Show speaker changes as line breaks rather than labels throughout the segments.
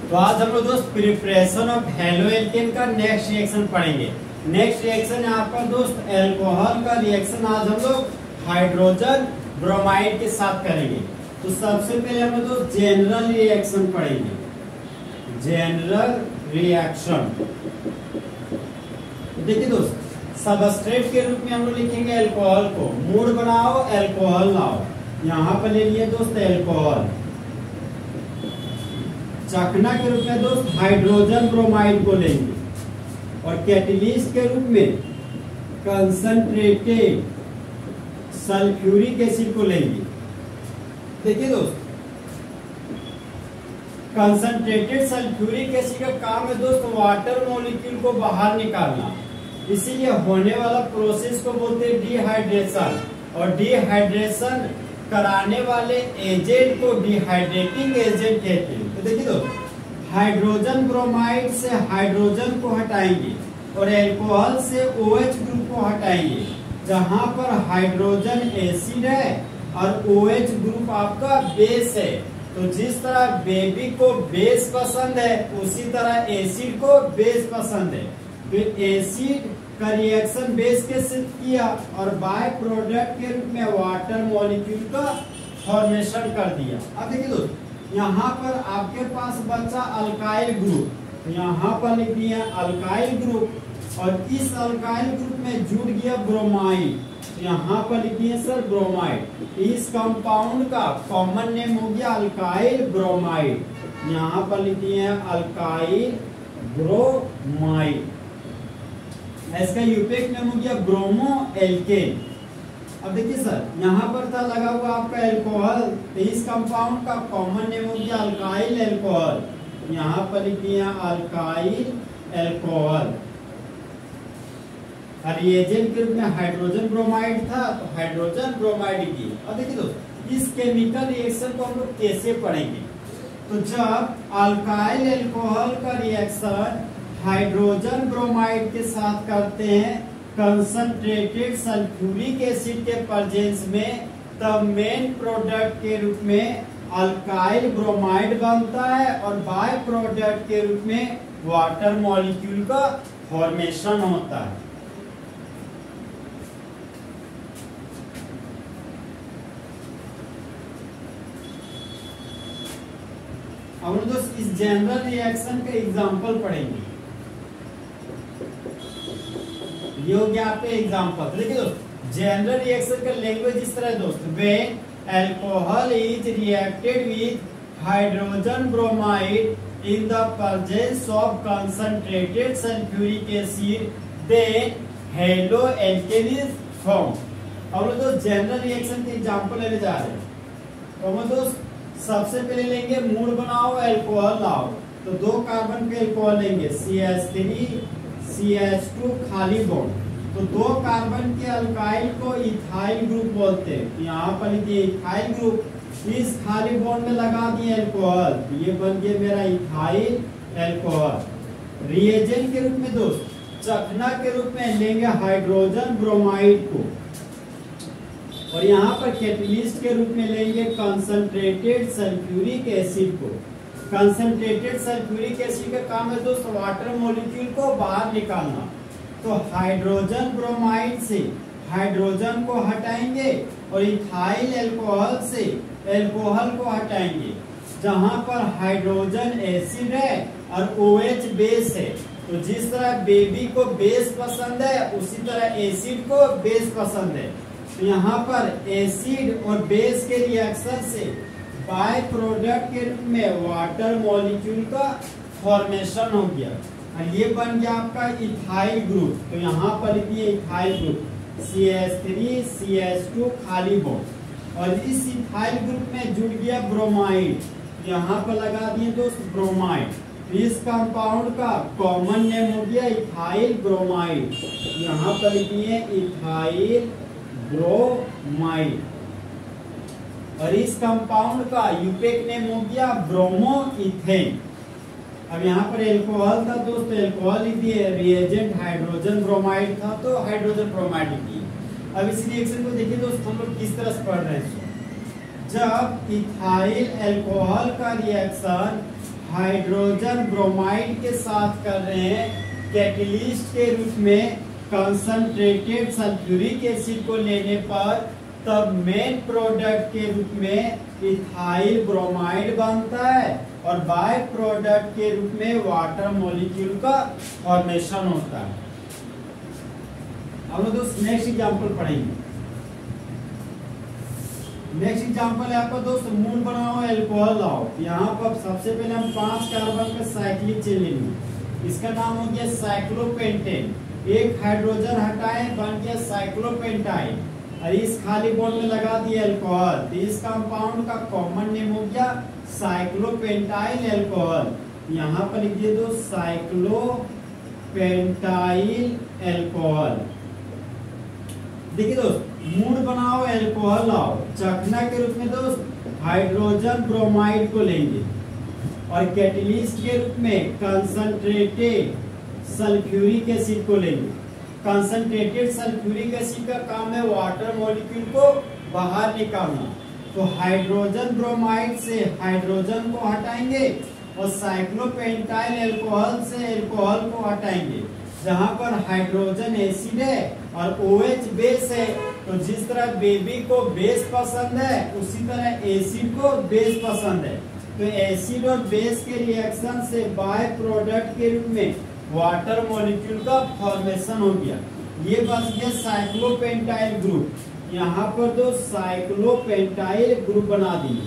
तो आज हम लोग दोस्त प्रिपरेशन ऑफ हेलोएल्केन का नेक्स्ट रिएक्शन पढ़ेंगे। नेक्स्ट रिएक्शन है आपका दोस्त अल्कोहल का रिएक्शन। आज हम लोग हाइड्रोजन ब्रोमाइड के साथ करेंगे। तो सबसे पहले हम लोग दोस्त जनरल रिएक्शन पढ़ेंगे। जनरल रिएक्शन देखिए दोस्त, सबस्ट्रेट के रूप में हम लोग लिखेंगे अल्कोहल को। मूड बनाओ अल्कोहल लाओ। यहाँ पर ले लिए दोस्त अल्कोहल। चखना के रूप में दोस्त हाइड्रोजन ब्रोमाइड को लेंगे और कैटलिस्ट के रूप में कंसंट्रेटेड सल्फ्यूरिक एसिड को लेंगे। देखिए दोस्त, कंसंट्रेटेड सल्फ्यूरिक एसिड का काम है दोस्त वाटर मॉलिक्यूल को बाहर निकालना। इसीलिए होने वाला प्रोसेस को बोलते हैं डिहाइड्रेशन, और डिहाइड्रेशन कराने वाले एजेंट को डिहाइड्रेटिंग एजेंट कहते हैं। तो देखिए दोस्त, हाइड्रोजन ब्रोमाइड से हाइड्रोजन को हटाएंगे और अल्कोहल से OH ग्रुप को हटाएंगे। जहां पर हाइड्रोजन एसिड है और OH ग्रुप आपका बेस है। तो जिस तरह बेबी को बेस पसंद है उसी तरह एसिड को बेस पसंद है। तो एसिड का रिएक्शन बेस के साथ किया और बाय प्रोडक्ट के रूप में वाटर मॉलिक्यूल का फॉर्मेशन कर दिया। अब देखिए दोस्त, यहाँ पर आपके पास बचा अल्काइल ग्रुप। यहाँ पर लिख दिया अल्काइल ग्रुप और इस अल्काइल ग्रुप में जुड़ गया ब्रोमाइड। यहाँ पर लिख दिए सर ब्रोमाइड। इस कंपाउंड का कॉमन नेम हो गया अल्काइल ब्रोमाइड। यहाँ पर लिख दिए अल्काइल ब्रोमाइड। इसका यूपेक नेम हो गया ब्रोमो एल्केन। अब देखिए सर, यहाँ पर था लगा हुआ आपका अल्कोहल, तो इस कंपाउंड का कॉमन नेम हो गया अल्काइल अल्कोहल। यहाँ पर लिख दिया अल्काइल अल्कोहल। रिएजेंट के रूप में हाइड्रोजन ब्रोमाइड था तो हाइड्रोजन ब्रोमाइड की। अब देखिए दोस्तों, इस केमिकल रिएक्शन को हम लोग कैसे पढ़ेंगे। तो जब अल्काइल अल्कोहल का रिएक्शन हाइड्रोजन ब्रोमाइड के साथ करते हैं कंसंट्रेटेड सल्फ्यूरिक एसिड के प्रेजेंस में, तब मेन प्रोडक्ट के रूप में अल्काइल ब्रोमाइड बनता है और बाय प्रोडक्ट के रूप में वाटर मॉलिक्यूल का फॉर्मेशन होता है। अब हम दोस्त इस जनरल रिएक्शन का एग्जांपल पढ़ेंगे। ये हो गया आपके एग्जांपल। देखिए दोस्त, जनरल रिएक्शन का लैंग्वेज इस तरह है दोस्त, when alcohol is reacted with hydrogen bromide in the presence of concentrated sulphuric acid then haloalkane is form. अब लोग दोस्त जनरल रिएक्शन के एग्जांपल लेने जा रहे हैं। तो हम दोस्त सबसे पहले लेंगे मूड बनाओ अल्कोहल लाओ। तो 2 कार्बन के अल्कोहल लेंगे CH3 CH2 खाली बॉन्ड। तो 2 कार्बन के अल्काइल को इथाइल ग्रुप बोलते हैं। यहाँ पर लिखिए इथाइल ग्रुप। इस खाली बॉन्ड में लगा दिए अल्कोहल, तो ये बन गया मेरा इथाइल अल्कोहल। रिएजेंट के रूप में दोस्त चखना के रूप में लेंगे हाइड्रोजन ब्रोमाइड को और यहाँ पर कैटलिस्ट के रूप में लेंगे कंसंट्रेटेड सल्फ्यूरिक एसिड को। कंसंट्रेटेड सल्फ्यूरिक एसिड का काम है दोस्त वाटर मॉलिक्यूल को बाहर निकालना। तो हाइड्रोजन ब्रोमाइड से हाइड्रोजन को हटाएंगे और इथाइल अल्कोहल से अल्कोहल को हटाएंगे। जहां पर हाइड्रोजन एसिड है और OH बेस है। तो जिस तरह बेबी को बेस पसंद है उसी तरह एसिड को बेस पसंद है। तो यहाँ पर एसिड और बेस के रिएक्शन से बाय प्रोडक्ट के रूप में वाटर मॉलिक्यूल का फॉर्मेशन हो गया और ये बन गया आपका इथाइल ग्रुप। तो यहाँ पर लिखिए इथाइल ग्रुप CH3 CH2 खाली बॉन्ड और इस इथाइल ग्रुप में जुड़ गया ब्रोमाइड। यहाँ पर लगा दिए दोस्त ब्रोमाइड। इस कंपाउंड का कॉमन नेम हो गया इथाइल ब्रोमाइड। यहाँ पर लिखिए इथाइल ब्रोमाइड और इस कंपाउंड का यूपेक नेम हो गया ब्रोमो इथेन। अब यहाँ पर अल्कोहल था दोस्त, अल्कोहल लिख दिए। रिएजेंट हाइड्रोजन ब्रोमाइड था तो हाइड्रोजन ब्रोमाइड लिख दिए। अब इस रिएक्शन को देखिए दोस्त, हम लोग किस तरह से पढ़ रहे हैं। जब इथाइल अल्कोहल का रिएक्शन हाइड्रोजन ब्रोमाइड के साथ कर रहे हैं कैटलिस्ट के रूप में कंसंट्रेटेड सल्फ्यूरिक एसिड को लेने पर, तब मेन प्रोडक्ट के रूप में इथाइल ब्रोमाइड बनता है और बाय प्रोडक्ट के रूप में वाटर मॉलिक्यूल का फॉर्मेशन होता है। अब हम दोस्त नेक्स्ट एग्जांपल पढ़ेंगे। नेक्स्ट एग्जांपल है आपका दोस्त मूल बनाओ अल्कोहल लाओ। यहाँ पर सबसे पहले हम 5 कार्बन का साइक्लिक चेन लेंगे। इसका नाम हो गया साइक्लोपेंटेन। एक हाइड्रोजन हटाए बन गया साइक्लोपेंटाइन और इस खाली बॉन्ड में लगा दिया अल्कोहल, तो इस कंपाउंड का कॉमन नेम हो गया साइक्लोपेंटाइल अल्कोहल। यहाँ पर लिख दिए दो साइक्लोपेंटाइल अल्कोहल। देखिए दोस्त मूड बनाओ अल्कोहल लाओ, चखना के रूप में दोस्त हाइड्रोजन ब्रोमाइड को लेंगे और कैटलिस्ट के रूप में कंसंट्रेटेड सल्फ्यूरिक एसिड को लेंगे। कंसंट्रेटेड सल्फ्यूरिक एसिड का काम है वाटर मॉलिक्यूल को बाहर निकालना, तो हाइड्रोजन ब्रोमाइड से हाइड्रोजन को हटाएंगे और साइक्लोपेंटाइल अल्कोहल से अल्कोहल को हटाएंगे। जहां पर हाइड्रोजन एसिड है और OH बेस है, तो जिस तरह बेबी को बेस पसंद है उसी तरह एसिड को बेस पसंद है, तो एसिड और बेस के रिएक्शन से बाय प्रोडक्ट के रूप में वाटर मॉलिक्यूल का फॉर्मेशन हो गया। ये बच गया साइक्लोपेंटाइल ग्रुप। यहाँ पर दो साइक्लोपेंटाइल ग्रुप बना दिए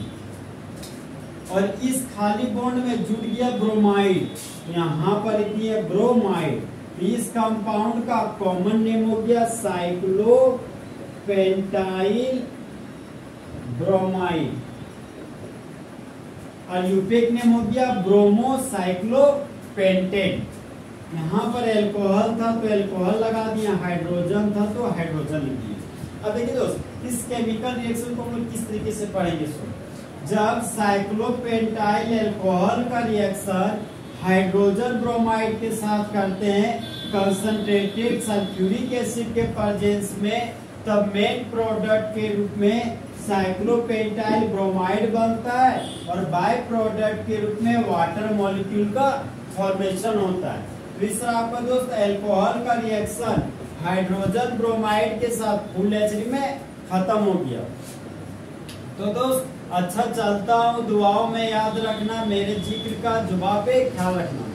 और इस खाली बॉन्ड में जुड़ गया ब्रोमाइड, यहाँ पर लिखी है ब्रोमाइड। इस कंपाउंड का कॉमन नेम हो गया साइक्लोपेंटाइल ब्रोमाइड और यूपेक नेम हो गया ब्रोमोसाइक्लोपेंटेन। यहाँ पर अल्कोहल था तो अल्कोहल लगा दिया, हाइड्रोजन था तो हाइड्रोजन लिख दिया। अब देखिए दोस्त इस केमिकल रिएक्शन को हम लोग किस तरीके से पढ़ेंगे। जब साइक्लोपेंटाइल अल्कोहल का रिएक्शन हाइड्रोजन ब्रोमाइड के साथ करते हैं कंसंट्रेटेड सल्फ्यूरिक एसिड के प्रेजेंस में, तब मेन प्रोडक्ट के रूप में साइक्लोपेंटाइल ब्रोमाइड बनता है और बाय प्रोडक्ट के रूप में वाटर मॉलिक्यूल का फॉर्मेशन होता है। तो इस तरह आपका दोस्त अल्कोहल का रिएक्शन हाइड्रोजन ब्रोमाइड के साथ फुल एचडी में खत्म हो गया। तो दोस्त अच्छा चलता हूँ, दुआओं में याद रखना, मेरे जिक्र का जुबान पे ख्याल रखना।